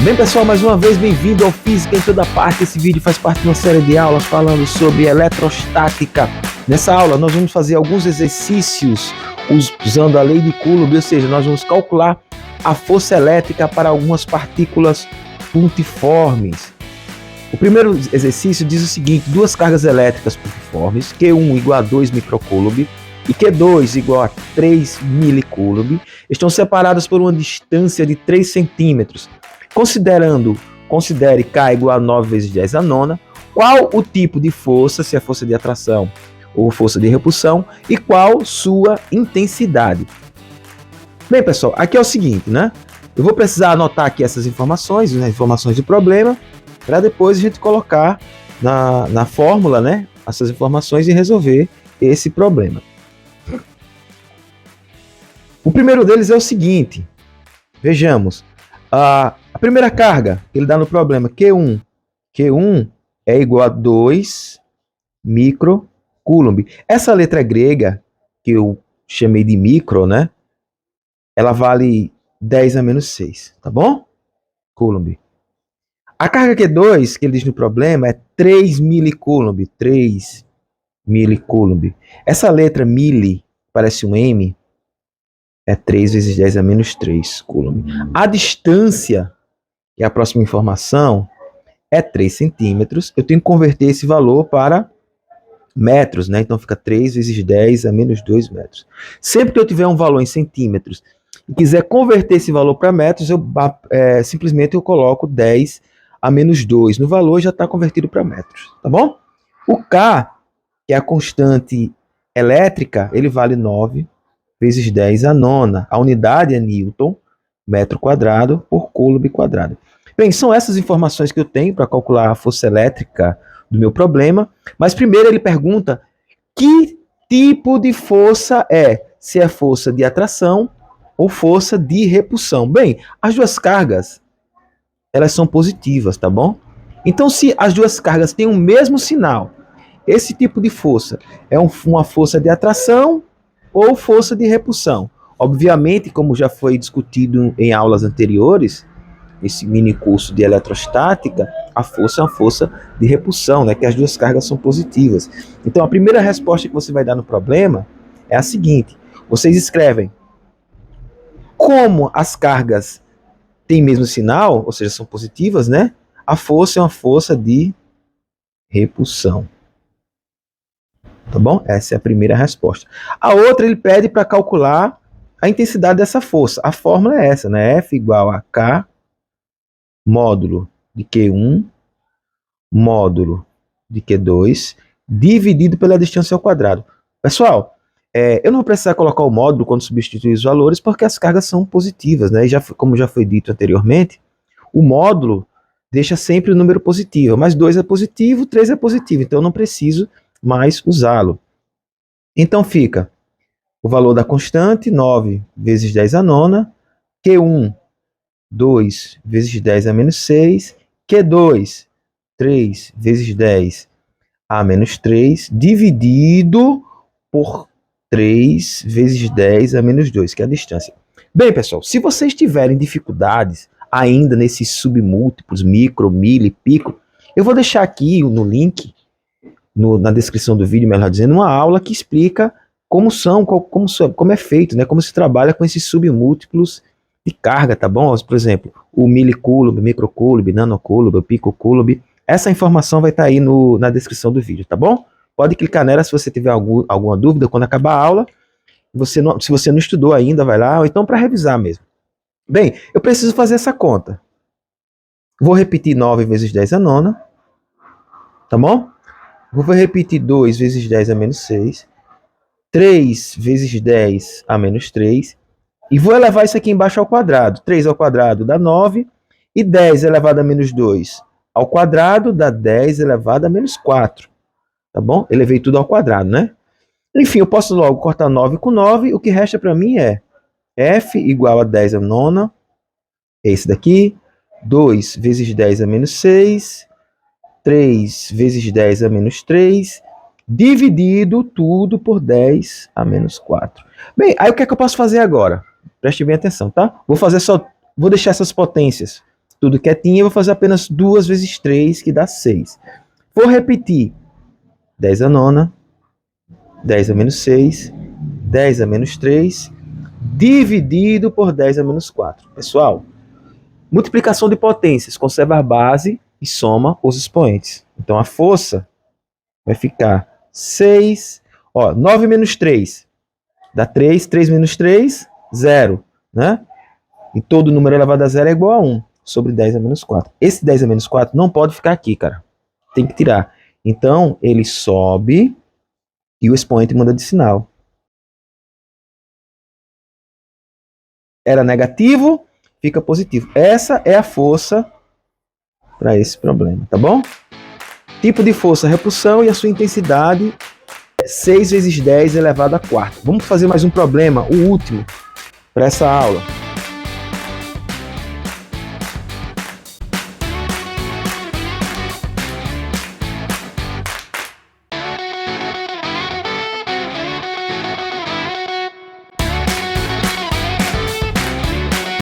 Bem, pessoal, mais uma vez bem-vindo ao Física em Toda Parte. Esse vídeo faz parte de uma série de aulas falando sobre eletrostática. Nessa aula nós vamos fazer alguns exercícios usando a lei de Coulomb, ou seja, nós vamos calcular a força elétrica para algumas partículas pontiformes. O primeiro exercício diz o seguinte: duas cargas elétricas pontiformes, Q1 igual a 2 microcoulomb e Q2 igual a 3 milicoulomb, estão separadas por uma distância de 3 centímetros. Considere K igual a 9 vezes 10 a nona, qual o tipo de força, se é força de atração ou força de repulsão, e qual sua intensidade. Bem, pessoal, aqui é o seguinte, né? Eu vou precisar anotar aqui essas informações, as informações do problema, para depois a gente colocar na fórmula, né, essas informações e resolver esse problema. O primeiro deles é o seguinte, vejamos, a primeira carga que ele dá no problema, Q1 é igual a 2 microcoulomb. Essa letra grega, que eu chamei de micro, né, ela vale 10 a menos 6, tá bom? Coulomb. A carga Q2, que ele diz no problema, é 3 milicoulomb. 3 milicoulomb. Essa letra mili, parece um M, é 3 vezes 10 a menos 3 coulomb. A distância, que é a próxima informação, é 3 centímetros. Eu tenho que converter esse valor para metros, né? Então fica 3 vezes 10 a menos 2 metros. Sempre que eu tiver um valor em centímetros e quiser converter esse valor para metros, simplesmente eu coloco 10 a menos 2 no valor, já está convertido para metros, tá bom? O K, que é a constante elétrica, ele vale 9 vezes 10 a nona. A unidade é Newton, metro quadrado, por coulomb quadrado. Bem, são essas informações que eu tenho para calcular a força elétrica do meu problema, mas primeiro ele pergunta que tipo de força é, se é força de atração ou força de repulsão. Bem, as duas cargas, elas são positivas, tá bom? Então, se as duas cargas têm o mesmo sinal, esse tipo de força é uma força de atração ou força de repulsão. Obviamente, como já foi discutido em aulas anteriores, esse mini curso de eletrostática, a força é uma força de repulsão, né, que as duas cargas são positivas. Então, a primeira resposta que você vai dar no problema é a seguinte: vocês escrevem como as cargas têm mesmo sinal, ou seja, são positivas, né? A força é uma força de repulsão. Tá bom? Essa é a primeira resposta. A outra, ele pede para calcular a intensidade dessa força. A fórmula é essa, né? F igual a K módulo de Q1 módulo de Q2 dividido pela distância ao quadrado. Pessoal, eu não vou precisar colocar o módulo quando substituir os valores, porque as cargas são positivas, né? E como já foi dito anteriormente, o módulo deixa sempre o número positivo, mas 2 é positivo, 3 é positivo, então eu não preciso mais usá-lo. Então fica o valor da constante, 9 vezes 10 a nona, Q1, 2 vezes 10 a menos 6, Q2, 3 vezes 10 a menos 3, dividido por 3 vezes 10 a menos 2, que é a distância. Bem, pessoal, se vocês tiverem dificuldades ainda nesses submúltiplos, micro, mili, pico, eu vou deixar aqui no link, na descrição do vídeo, melhor dizendo, uma aula que explica como é feito, né, como se trabalha com esses submúltiplos de carga, tá bom? Por exemplo, o milicoulomb, microcoulomb, nanocoulomb, picocoulomb. Essa informação vai estar aí na descrição do vídeo, tá bom? Pode clicar nela se você tiver alguma dúvida quando acabar a aula. Se você não estudou ainda, vai lá, ou então para revisar mesmo. Bem, eu preciso fazer essa conta. Vou repetir 9 vezes 10 a nona, tá bom? Vou repetir 2 vezes 10 a menos 6, 3 vezes 10 a menos 3, e vou elevar isso aqui embaixo ao quadrado. 3 ao quadrado dá 9, e 10 elevado a menos 2 ao quadrado dá 10 elevado a menos 4. Tá bom? Elevei tudo ao quadrado, né? Enfim, eu posso logo cortar 9 com 9, o que resta para mim é F igual a 10 a nona, esse daqui, 2 vezes 10 a menos 6, 3 vezes 10 a menos 3, dividido tudo por 10 a menos 4. Bem, aí o que é que eu posso fazer agora? Preste bem atenção, tá? Vou deixar essas potências tudo quietinho, eu vou fazer apenas 2 vezes 3, que dá 6. Vou repetir 10 a nona, 10 a menos 6, 10 a menos 3, dividido por 10 a menos 4. Pessoal, multiplicação de potências, conserva a base e soma os expoentes. Então a força vai ficar 6, 9 menos 3, dá 3, 3 menos 3, 0, né? E todo número elevado a 0 é igual a 1, sobre 10 a menos 4. Esse 10 a menos 4 não pode ficar aqui, cara. Tem que tirar. Então, ele sobe e o expoente muda de sinal. Era negativo, fica positivo. Essa é a força para esse problema, tá bom? Tipo de força, repulsão, e a sua intensidade é 6 vezes 10 elevado a quarta. Vamos fazer mais um problema, o último, para essa aula.